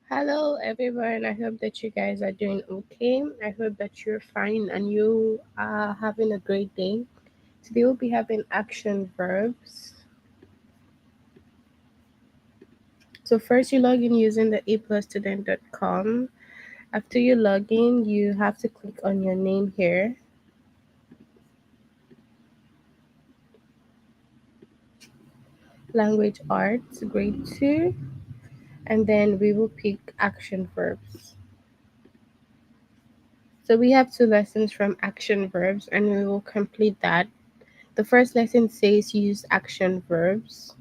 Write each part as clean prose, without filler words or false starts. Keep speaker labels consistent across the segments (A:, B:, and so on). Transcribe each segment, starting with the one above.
A: Hello, everyone. I hope that you guys are doing okay. I hope that you're fine and you are having a great day. Today, we'll be having action verbs. So, first, you log in using the aplusstudent.com. After you log in, you have to click on your name here. Language Arts, grade 2. And then we will pick action verbs. So, we have two lessons from action verbs, and we will complete that. The first lesson says use action verbs.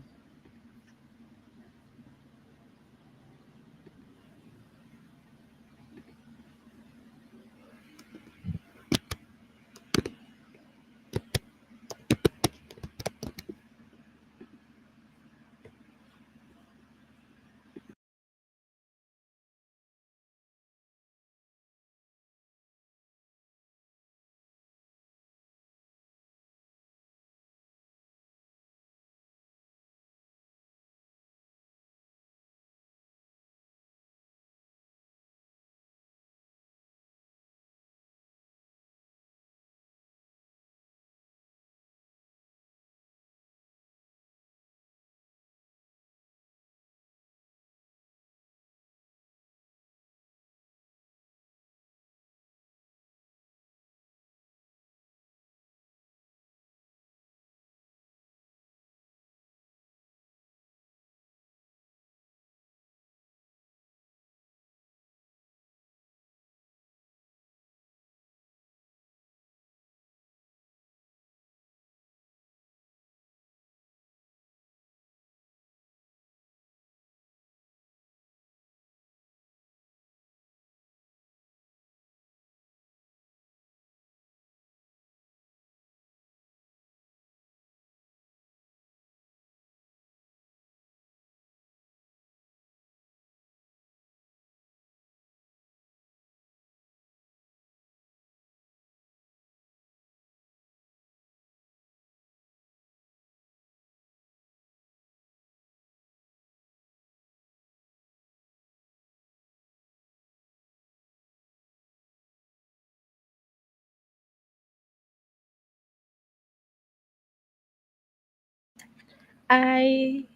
A: Hi,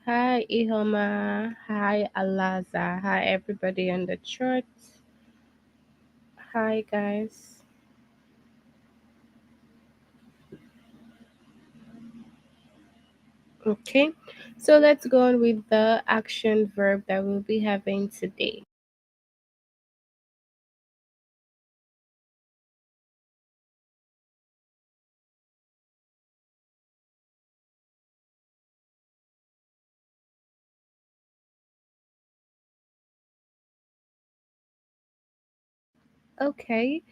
A: Ihoma. Hi, Alaza. Hi, everybody on the chat. Hi, guys. Okay, so let's go on with the action verb that we'll be having today. Okay,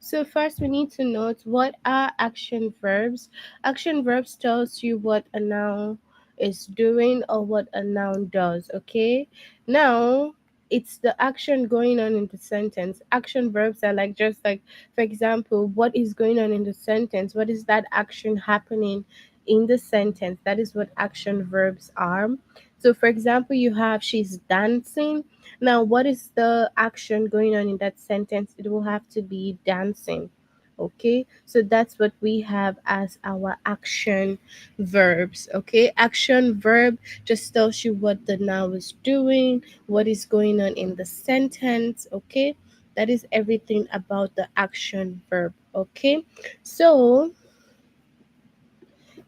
A: so first we need to note what are action verbs. Action verbs tells you what a noun is doing or what a noun does. Okay, now it's the action going on in the sentence. Action verbs are like just like, for example, what is going on in the sentence? What is that action happening in the sentence? That is what action verbs are. So, for example, you have she's dancing. Now, what is the action going on in that sentence? It will have to be dancing. Okay, so that's what we have as our action verbs. Okay, action verb just tells you what the noun is doing, what is going on in the sentence. Okay, that is everything about the action verb. Okay, so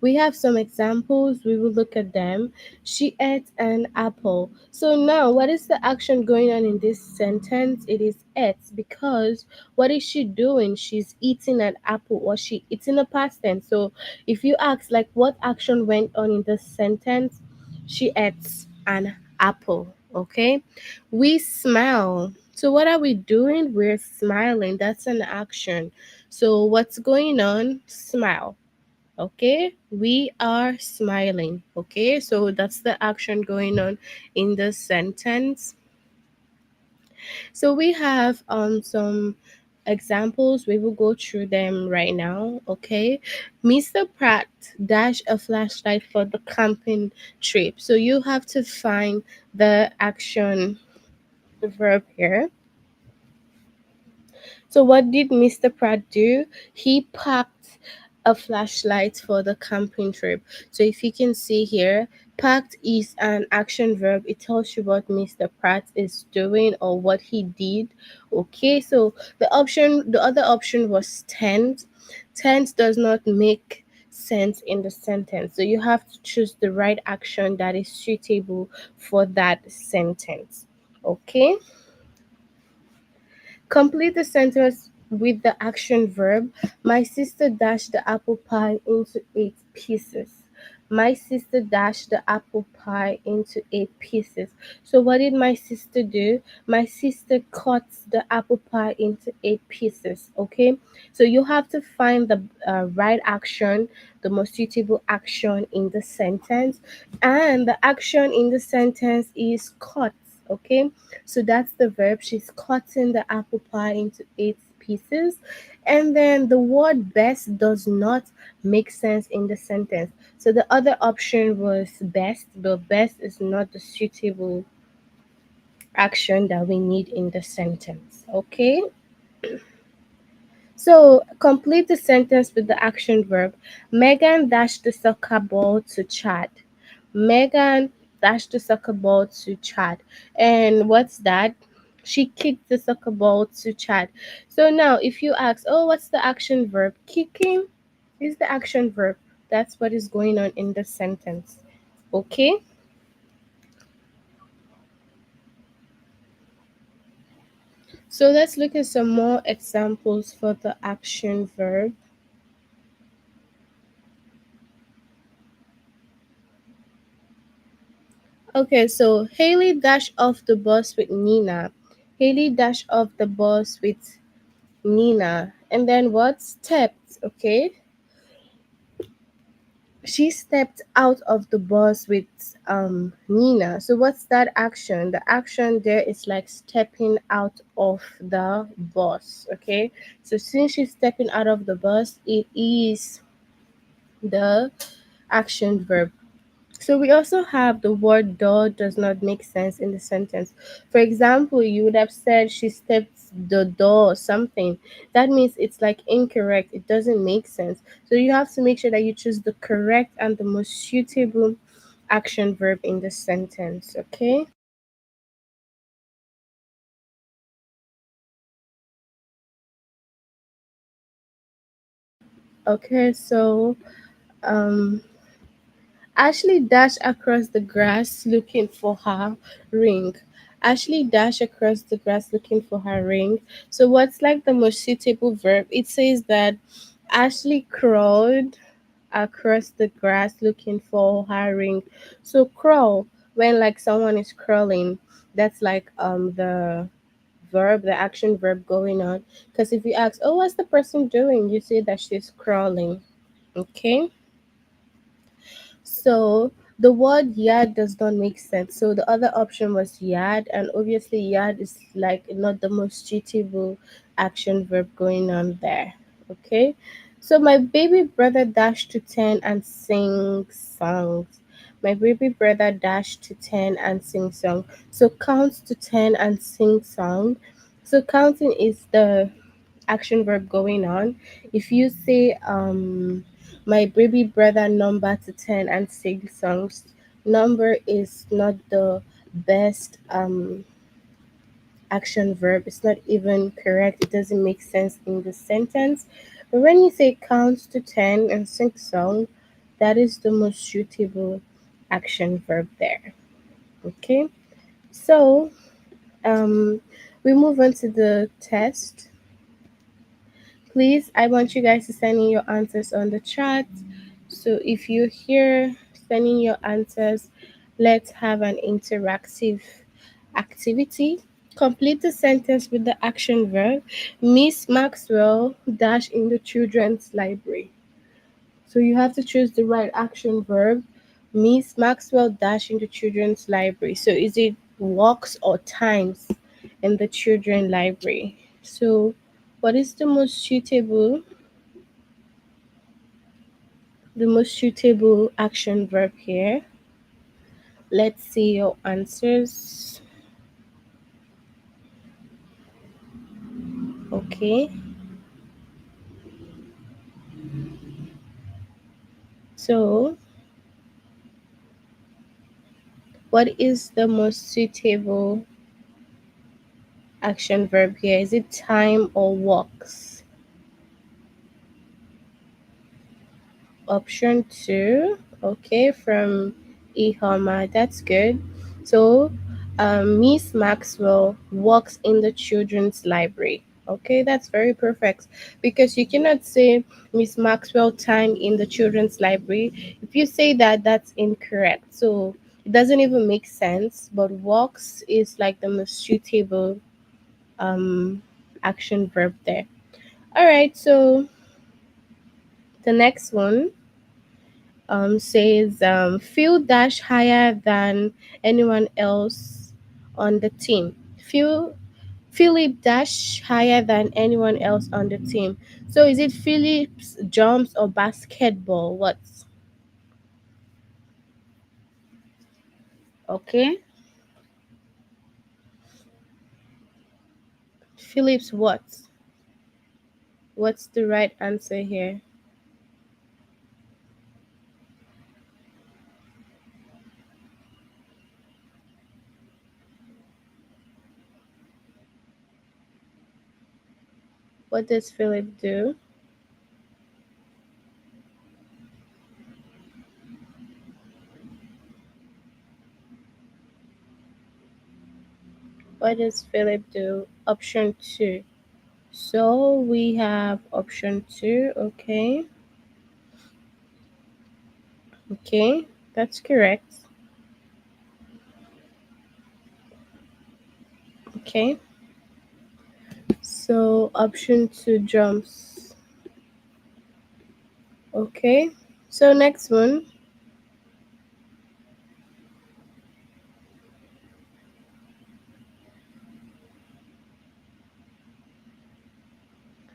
A: we have some examples. We will look at them. She ate an apple. So now, what is the action going on in this sentence? It is ate because what is she doing? She's eating an apple or she it's in a past tense. So if you ask like what action went on in this sentence, she ate an apple. Okay. We smile. So what are we doing? We're smiling. That's an action. So what's going on? Smile. Okay, we are smiling. Okay, so that's the action going on in the sentence. So we have some examples. We will go through them right now. Okay, Mr. Pratt dash a flashlight for the camping trip. So you have to find the action verb here. So what did Mr. Pratt do? He packed a flashlight for the camping trip. So if you can see here, packed is an action verb. It tells you what Mr. Pratt is doing or what he did. Okay, so the other option was tense. Tense does not make sense in the sentence. So you have to choose the right action that is suitable for that sentence. Okay? Complete the sentence with the action verb. My sister dashed the apple pie into 8 pieces. My sister dashed the apple pie into 8 pieces. So, what did my sister do? My sister cut the apple pie into 8 pieces. Okay, so you have to find the right action, the most suitable action in the sentence, and the action in the sentence is cut. Okay, so that's the verb. She's cutting the apple pie into 8 pieces. And then the word best does not make sense in the sentence. So the other option was best, but best is not the suitable action that we need in the sentence. Okay? So complete the sentence with the action verb. Megan dashed the soccer ball to Chad. Megan dashed the soccer ball to Chad. And what's that? She kicked the soccer ball to Chad. So now if you ask, oh, what's the action verb? Kicking is the action verb. That's what is going on in the sentence. Okay? So let's look at some more examples for the action verb. Okay, so Haley dashed off the bus with Nina. Haley dashed off the bus with Nina. And then what? Stepped, okay? She stepped out of the bus with Nina. So what's that action? The action there is like stepping out of the bus, okay? So since she's stepping out of the bus, it is the action verb. So we also have the word door does not make sense in the sentence. For example, you would have said she stepped the door or something. That means it's like incorrect. It doesn't make sense. So you have to make sure that you choose the correct and the most suitable action verb in the sentence. Okay? Okay, so um Ashley dashed across the grass looking for her ring. Ashley dashed across the grass looking for her ring. So, what's like the most suitable verb? It says that Ashley crawled across the grass looking for her ring. So, crawl, when like someone is crawling, that's like the verb, the action verb going on. Because if you ask, oh, what's the person doing? You say that she's crawling. Okay. So the word yard does not make sense. So the other option was yard, and obviously yard is like not the most suitable action verb going on there. Okay. So my baby brother dashed to 10 and sing songs. My baby brother dashed to 10 and sing song. So count to 10 and sing song. So counting is the action verb going on. If you say my baby brother number to 10 and sing songs, number is not the best action verb. It's not even correct. It doesn't make sense in the sentence. But when you say count to 10 and sing song, that is the most suitable action verb there. Okay? So, um we move on to the test. Please, I want you guys to send in your answers on the chat. So if you're here sending your answers, let's have an interactive activity. Complete the sentence with the action verb. Miss Maxwell dash in the children's library. So you have to choose the right action verb. Miss Maxwell dash in the children's library. So is it walks or times in the children library? So what is the most suitable action verb here? Let's see your answers. Okay, so what is the most suitable action verb here? Is it time or walks? Option two. Okay, from Ihoma. That's good. So, Miss Maxwell works in the children's library. Okay, that's very perfect because you cannot say Miss Maxwell time in the children's library. If you say that, that's incorrect. So it doesn't even make sense. But works is like the most suitable um action verb there. All right, so the next one says Phil dash higher than anyone else on the team. Phil Philip dash higher than anyone else on the team. So is it Philip's jumps or basketball? What's okay? Philip's what? What's the right answer here? What does Philip do? What does Philip do? Option two. So we have option two. Okay. Okay. That's correct. Okay. So option two jumps. Okay. So next one.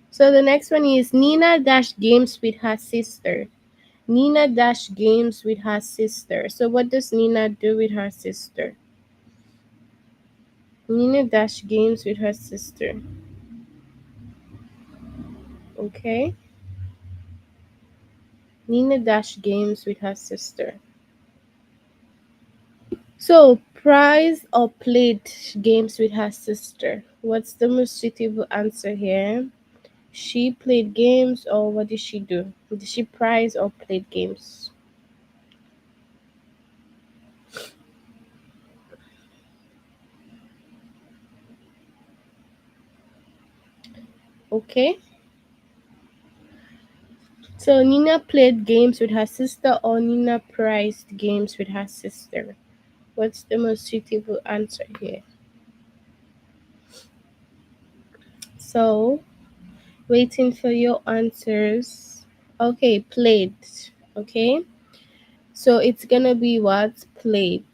A: So the next one is Nina dash games with her sister. Nina dash games with her sister. So what does Nina do with her sister? Nina dash games with her sister. Okay. Nina dash games with her sister. So prize or played games with her sister. What's the most suitable answer here? She played games or what did she do? Did she prize or played games? Okay. So Nina played games with her sister or Nina prized games with her sister? What's the most suitable answer here? So waiting for your answers. Okay, played. Okay. So it's gonna be what? Played.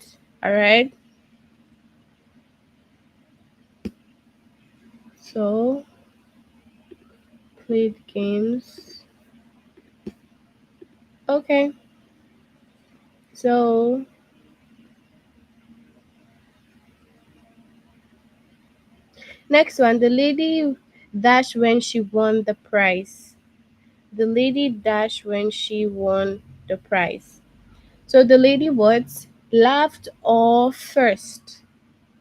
A: Alright. So played games. Okay. So next one, the lady dash when she won the prize. The lady dash when she won the prize. So the lady what? Laughed or first?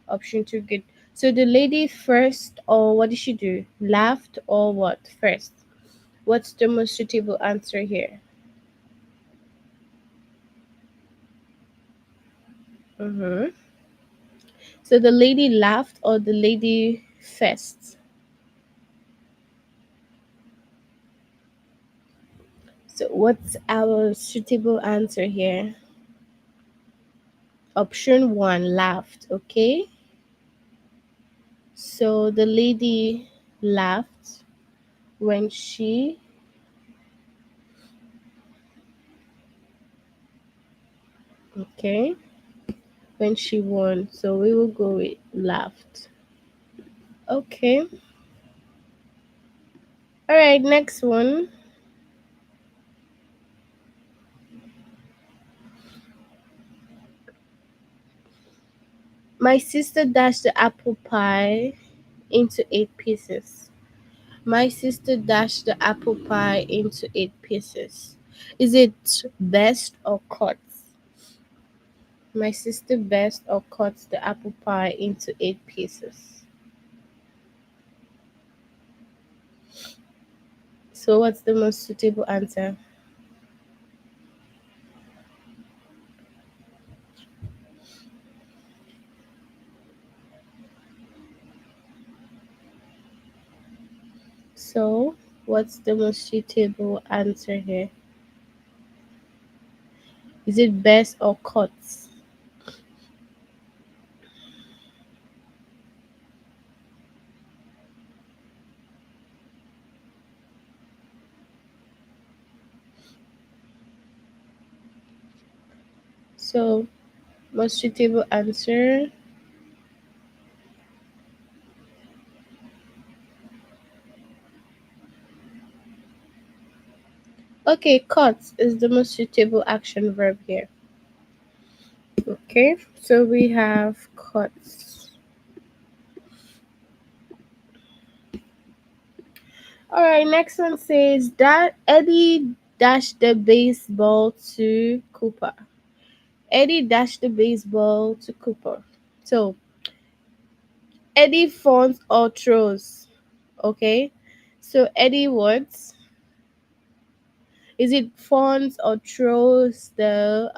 A: Option two, good. So the lady first or what did she do? Laughed or what? First. What's the most suitable answer here? Mm-hmm. So the lady laughed or the lady first? So what's our suitable answer here? Option one, laughed. Okay. So the lady laughed when she okay when she won. So we will go with laughed. Okay. All right. Next one. My sister dashed the apple pie into 8 pieces. My sister dashed the apple pie into 8 pieces. Is it best or cuts? My sister best or cuts the apple pie into 8 pieces. So what's the most suitable answer? So what's the most suitable answer here? Is it best or cuts? So most suitable answer. Okay, cuts is the most suitable action verb here. Okay, so we have cuts. All right, next one says that Eddie dashed the baseball to Cooper. Eddie dashed the baseball to Cooper. So Eddie fawns or throws. Okay, so Eddie what? Is it fawns or throws the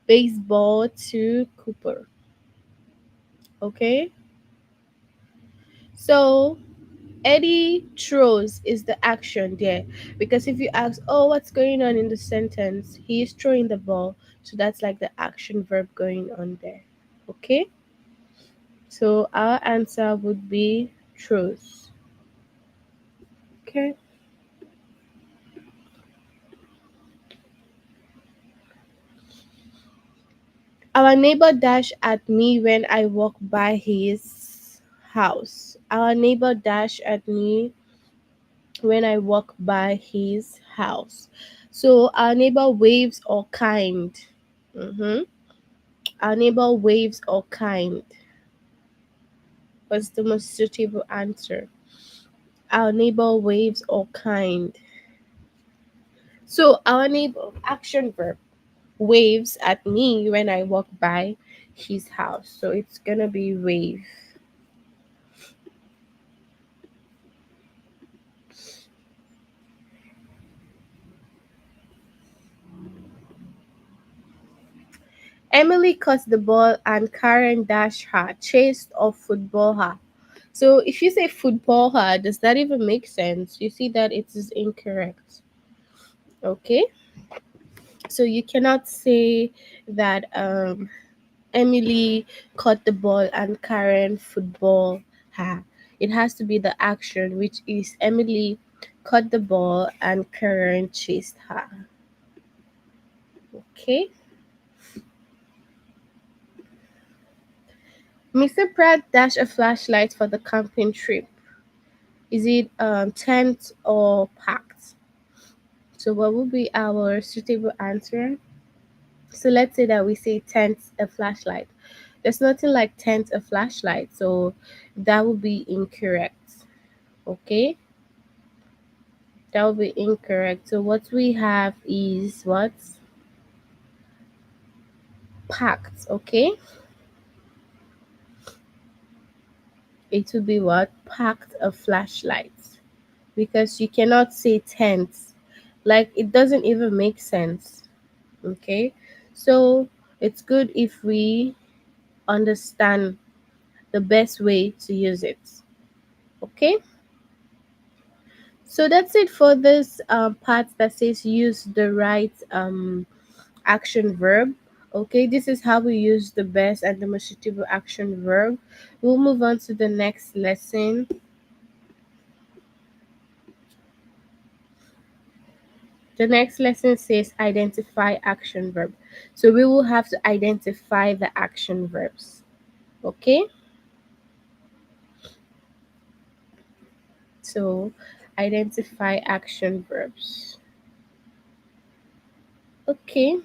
A: baseball to Cooper? Okay, so Eddie throws is the action there, because if you ask, oh, what's going on in the sentence, he is throwing the ball, so that's like the action verb going on there. Okay, so our answer would be throws. Okay, our neighbor dashed at me when I walked by his house. Our neighbor dashed at me when I walk by his house. So our neighbor waves or kind. Mm-hmm. Our neighbor waves or kind was the most suitable answer. Our neighbor waves or kind. So our neighbor, action verb, waves at me when I walk by his house. So it's gonna be wave. Emily caught the ball and Karen dashed her, chased or football her. So if you say football her, does that even make sense? You see that it is incorrect. Okay? So you cannot say that Emily caught the ball and Karen football her. It has to be the action, which is Emily caught the ball and Karen chased her. Okay? Mr. Pratt dashed a flashlight for the camping trip. Is it tent or packed? So what would be our suitable answer? So let's say that we say tent a flashlight. There's nothing like tent a flashlight, so that would be incorrect. Okay, that would be incorrect. So what we have is what? Packed. Okay, it would be what? Packed a flashlight, because you cannot say tent. Like it doesn't even make sense. Okay, so it's good if we understand the best way to use it. Okay, so that's it for this part that says use the right action verb. Okay, this is how we use the best and the most suitable action verb. We'll move on to the next lesson. The next lesson says identify action verb. So we will have to identify the action verbs. Okay, so identify action verbs. Okay,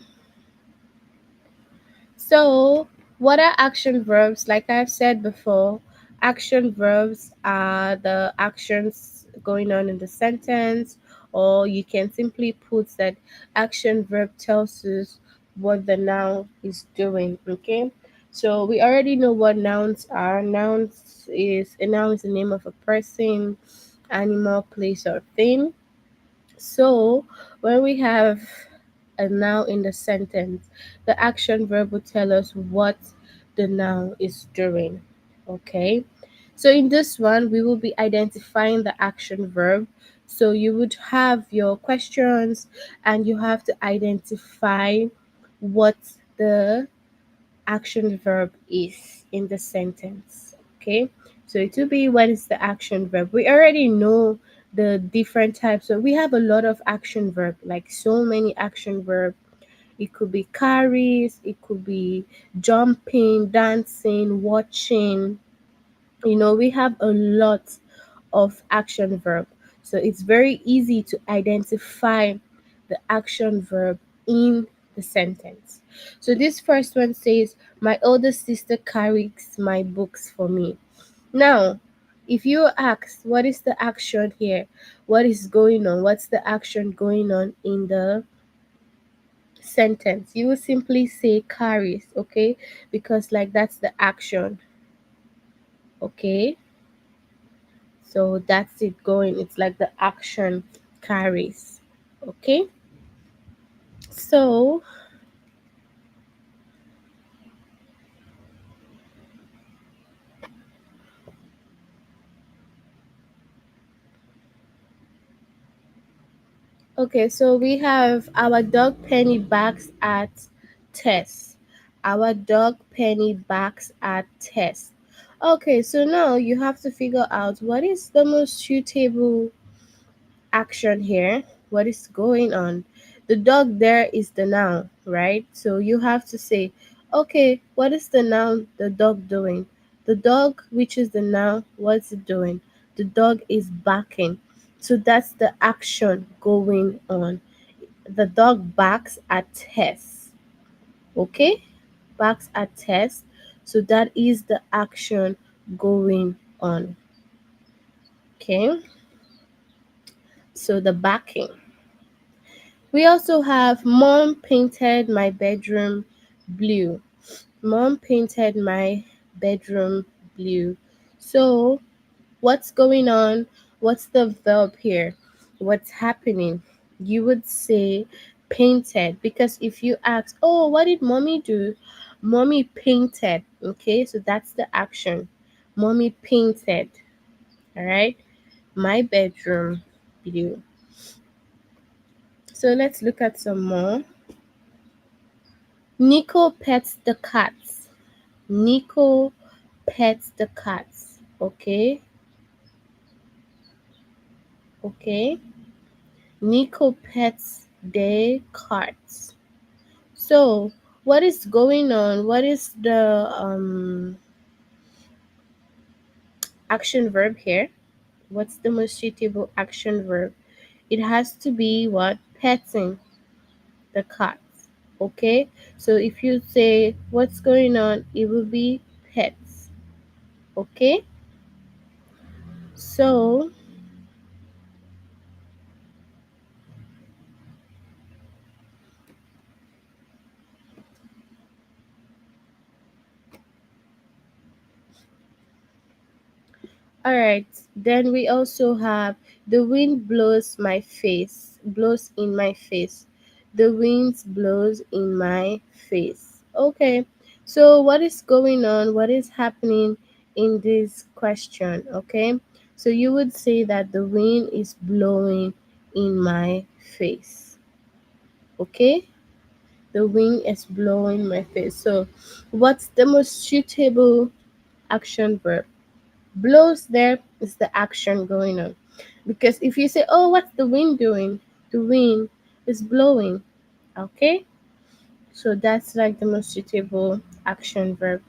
A: so what are action verbs? Like I've said before, Action verbs are the actions going on in the sentence, or you can simply put that action verb tells us what the noun is doing. Okay, so we already know what nouns are. A noun is the name of a person, animal, place, or thing. So when we have a noun in the sentence, the action verb will tell us what the noun is doing. Okay. So in this one, we will be identifying the action verb. So you would have your questions and you have to identify what the action verb is in the sentence. Okay, so it will be what is the action verb. We already know the different types. So we have a lot of action verb, like so many action verb. It could be carries, it could be jumping, dancing, watching. We have a lot of action verb. So it's very easy to identify the action verb in the sentence. So this first one says, my older sister carries my books for me. Now, if you ask, what is the action here? What is going on? What's the action going on in the sentence? You will simply say carries, okay? Because, like, that's the action, okay? So that's it going. It's like the action carries. Okay. So so we have our dog Penny barks at Tess. Our dog Penny barks at Tess. Okay, so now you have to figure out what is the most suitable action here. What is going on? The dog there is the noun, right? So you have to say, okay, what is the noun the dog doing? The dog, which is the noun, what's it doing? The dog is barking. So that's the action going on. The dog barks at Tess. Okay? Barks at Tess. So that is the action going on. Okay? So the barking. We also have mom painted my bedroom blue. Mom painted my bedroom blue. So, what's going on? What's the verb here? What's happening? You would say painted, because if you ask, oh, what did mommy do? Mommy painted. Okay, so that's the action. Mommy painted. All right, my bedroom blue. So, let's look at some more. Nico pets the cats. Nico pets the cats. Okay. Okay. Nico pets the cats. So, what is going on? What is the action verb here? What's the most suitable action verb? It has to be what? Petting the cats. Okay. So, if you say what's going on, it will be pets. Okay. So, all right, then we also have the wind blows in my face. The wind blows in my face. Okay, so what is going on? What is happening in this question? Okay, so you would say that the wind is blowing in my face. Okay, the wind is blowing my face. So, what's the most suitable action verb? Blows there is the action going on. Because if you say, oh, what's the wind doing? The wind is blowing. Okay? So that's like the most suitable action verb.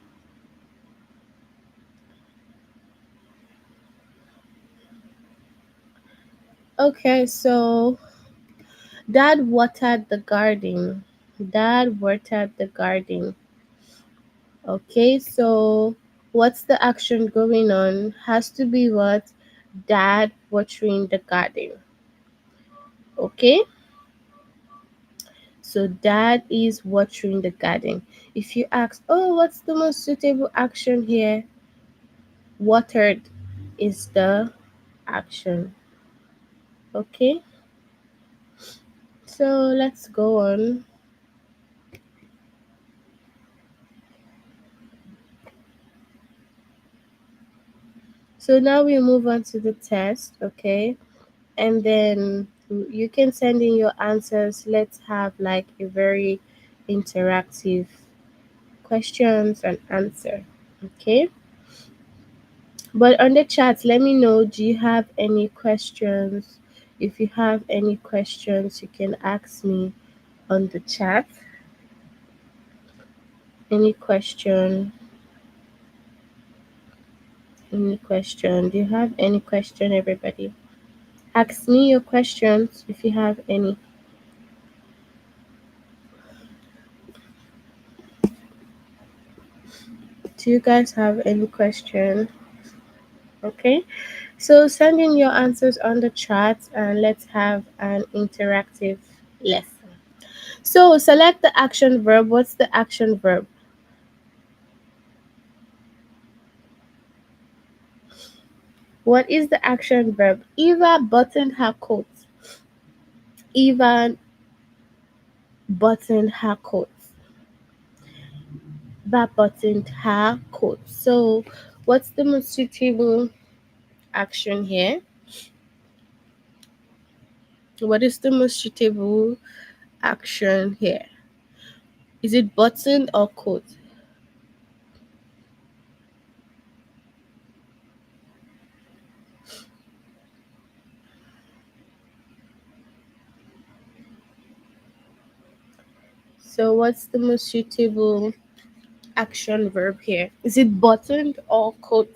A: Okay, so dad watered the garden. Dad watered the garden. Okay, so What's the action going on? Has to be what? Dad watering the garden. Okay? So dad is watering the garden. If you ask, oh, what's the most suitable action here? Watered is the action. Okay? So let's go on. So now we move on to the test, okay? And then you can send in your answers. Let's have like a very interactive questions and answer, okay? But on the chat, let me know, do you have any questions? If you have any questions, you can ask me on the chat. Any question? Any question? Do you have any question, everybody? Ask me your questions if you have any. Do you guys have any question? Okay, so send in your answers on the chat and let's have an interactive lesson. So select the action verb. What's the action verb? What is the action verb? Eva buttoned her coat. Eva buttoned her coat. Eva buttoned her coat. So what's the most suitable action here? What is the most suitable action here? Is it button or coat? So what's the most suitable action verb here? Is it buttoned or coat?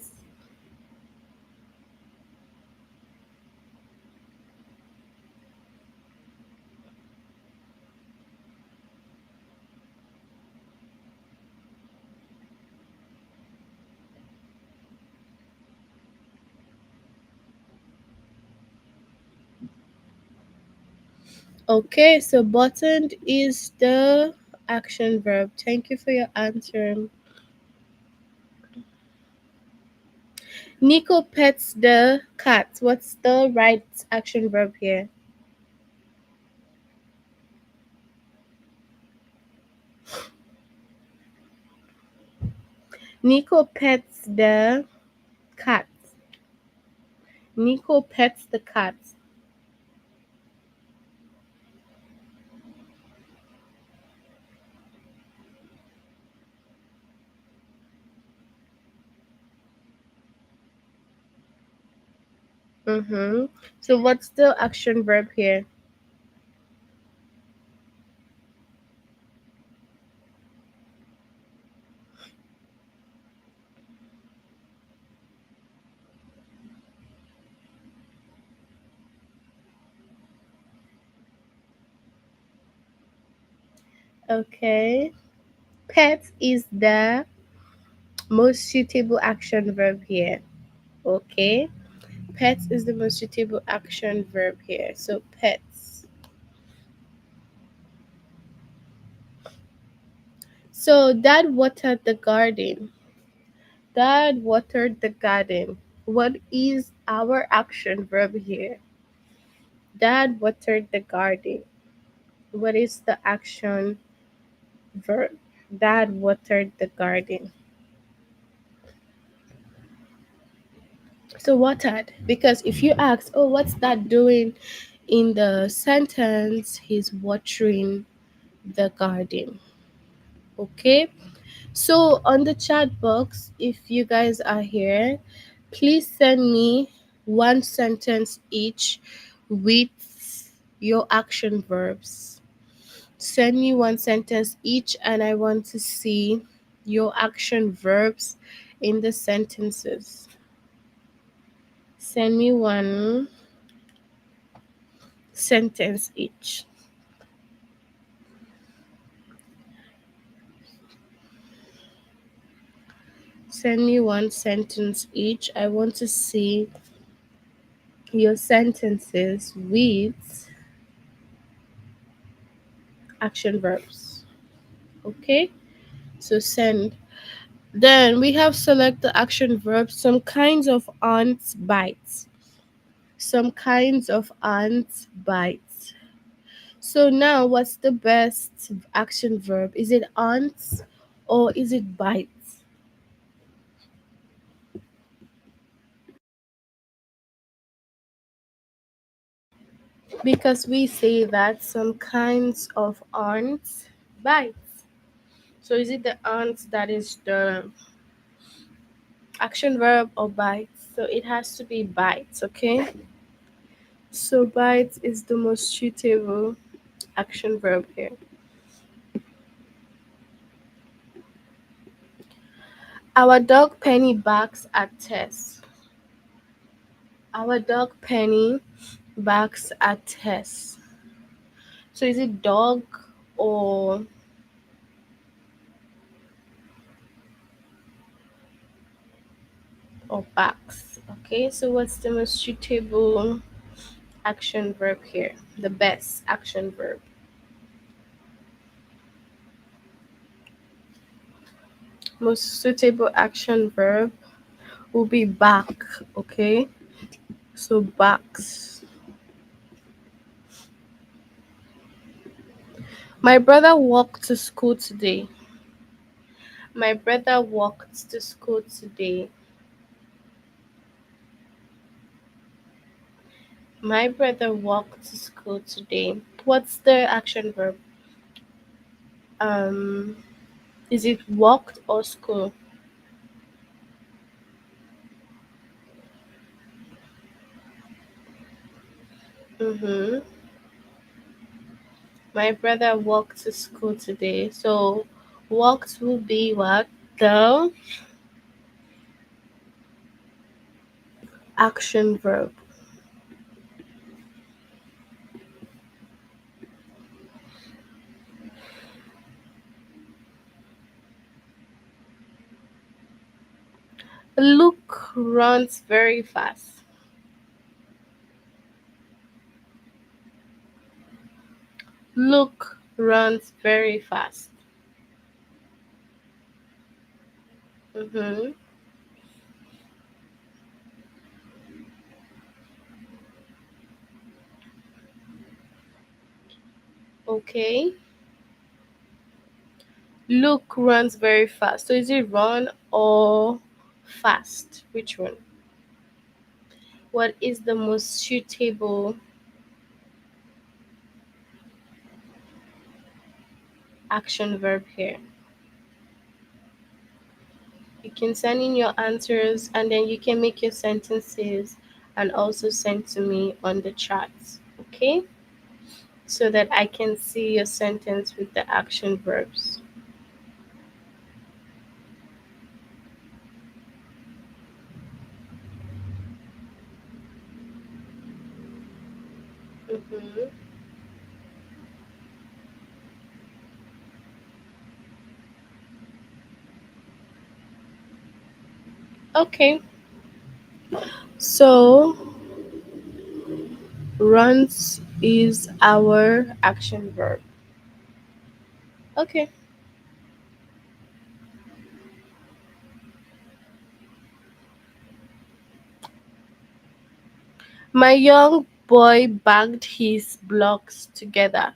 A: Okay, so buttoned is the action verb. Thank you for your answer. Nico pets the cat. What's the right action verb here? Nico pets the cat. Nico pets the cat. Mm-hmm. So what's the action verb here? Okay. Pet is the most suitable action verb here. Okay. Pets is the most suitable action verb here. So pets. So dad watered the garden. Dad watered the garden. What is our action verb here? Dad watered the garden. What is the action verb? Dad watered the garden. So watered, because if you ask, oh, what's that doing in the sentence? He's watering the garden. Okay. So on the chat box, if you guys are here, please send me one sentence each with your action verbs. Send me one sentence each, and I want to see your action verbs in the sentences. Send me one sentence each. Send me one sentence each. I want to see your sentences with action verbs. Okay? So send. Then we have select the action verbs. Some kinds of ants bites. Some kinds of ants bites. So now what's the best action verb? Is it ants or is it bites? Because we say that some kinds of ants bites. So is it the ants that is the action verb or bites? So it has to be bites, okay? So bites is the most suitable action verb here. Our dog Penny barks at Tess. Our dog Penny barks at Tess. So is it dog or barks? Okay, so what's the most suitable action verb here? The best action verb. Most suitable action verb will be bark. Okay, so barks. My brother walked to school today. My brother walked to school today. My brother walked to school today. What's the action verb? Um, is it walked or school? Mm-hmm. My brother walked to school today. So walked will be what? The action verb. Luke runs very fast. Luke runs very fast. Mm-hmm. Okay. Luke runs very fast. So is it run or fast? Which one? What is the most suitable action verb here? You can send in your answers and then you can make your sentences and also send to me on the chat. Okay? So that I can see your sentence with the action verbs. Mm-hmm. Okay. So runs is our action verb. Okay. My young boy banged his blocks together.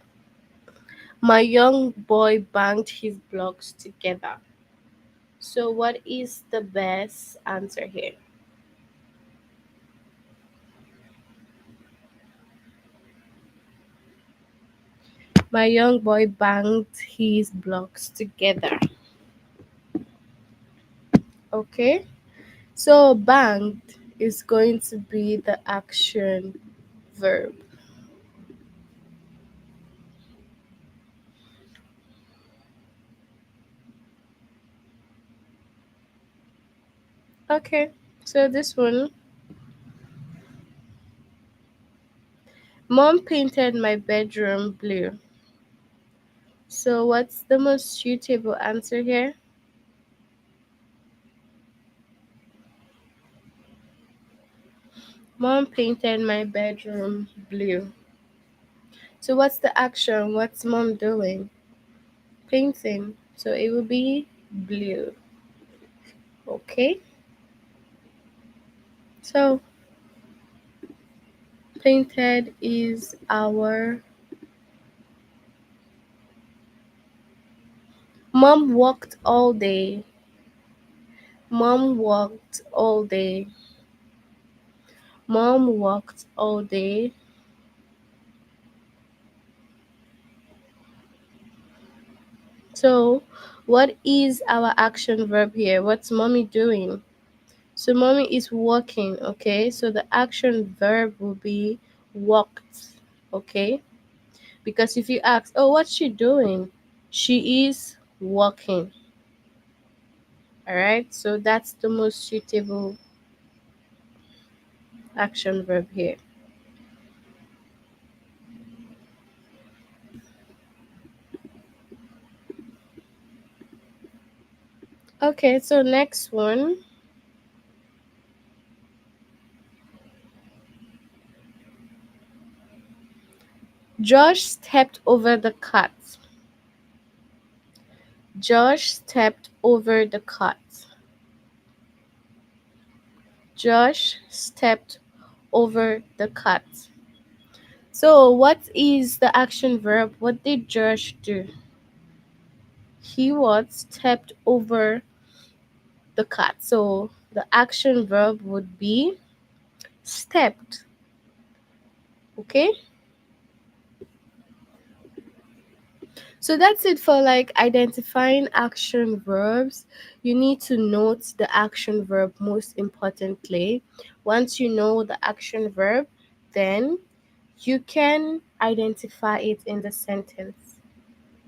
A: My young boy banged his blocks together. So, what is the best answer here? My young boy banged his blocks together. Okay, so banged is going to be the action verb. Okay, so this one, Mom painted my bedroom blue. So, what's the most suitable answer here? Mom painted my bedroom blue. So what's the action? What's mom doing? Painting. So it will be blue. Okay. So painted is our mom walked all day. Mom walked all day. Mom walked all day. So what is our action verb here? What's mommy doing? So mommy is walking, okay? So the action verb will be walked, okay? Because if you ask, oh, what's she doing? She is walking, all right? So that's the most suitable action verb here. Okay, so next one. Josh stepped over the cat. Josh stepped over the cat. Josh stepped over the cat. So, what is the action verb? What did Josh do? He was stepped over the cat. So, the action verb would be stepped. Okay? So that's it for like identifying action verbs. You need to note the action verb most importantly. Once you know the action verb, then you can identify it in the sentence.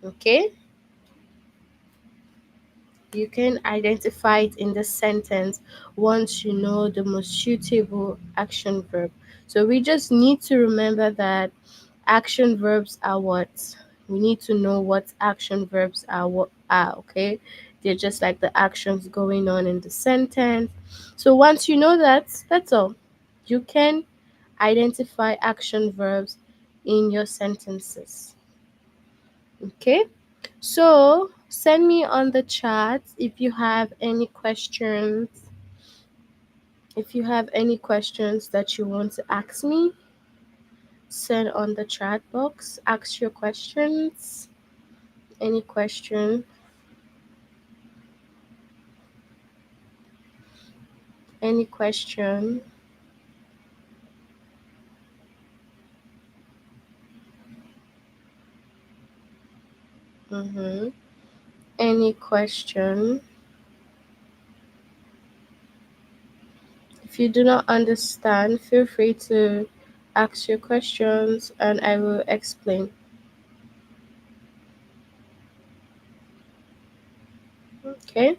A: Okay? You can identify it in the sentence once you know the most suitable action verb. So we just need to remember that action verbs are what? We need to know what action verbs are, what are, okay? They're just like the actions going on in the sentence. So once you know that, that's all. You can identify action verbs in your sentences. Okay? So send me on the chat if you have any questions. If you have any questions that you want to ask me, send on the chat box. Ask your questions. Any question? Any question? Mm-hmm. Any question? If you do not understand, feel free to ask your questions and I will explain. Okay?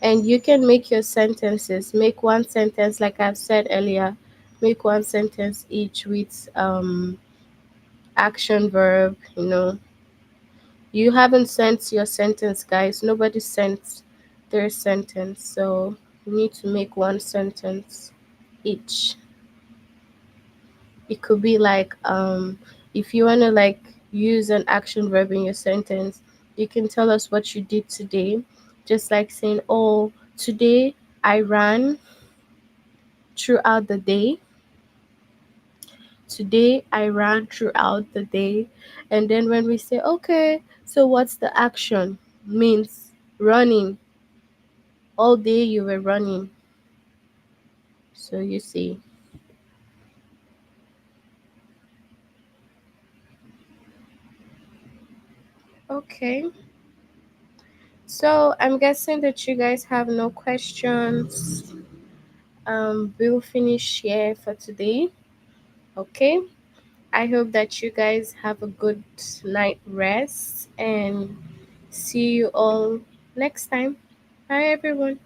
A: And you can make your sentences. Make one sentence, like I've said earlier, make one sentence each with action verb, you know. You haven't sent your sentence, guys. Nobody sent their sentence. So you need to make one sentence each. It could be like if you want to like use an action verb in your sentence, you can tell us what you did today. Just like saying, oh, today I ran throughout the day. Today I ran throughout the day. And then when we say, okay, so what's the action? Means running. All day you were running. So you see. Okay. So I'm guessing that you guys have no questions. We'll finish here for today. Okay. I hope that you guys have a good night rest and see you all next time. Bye everyone.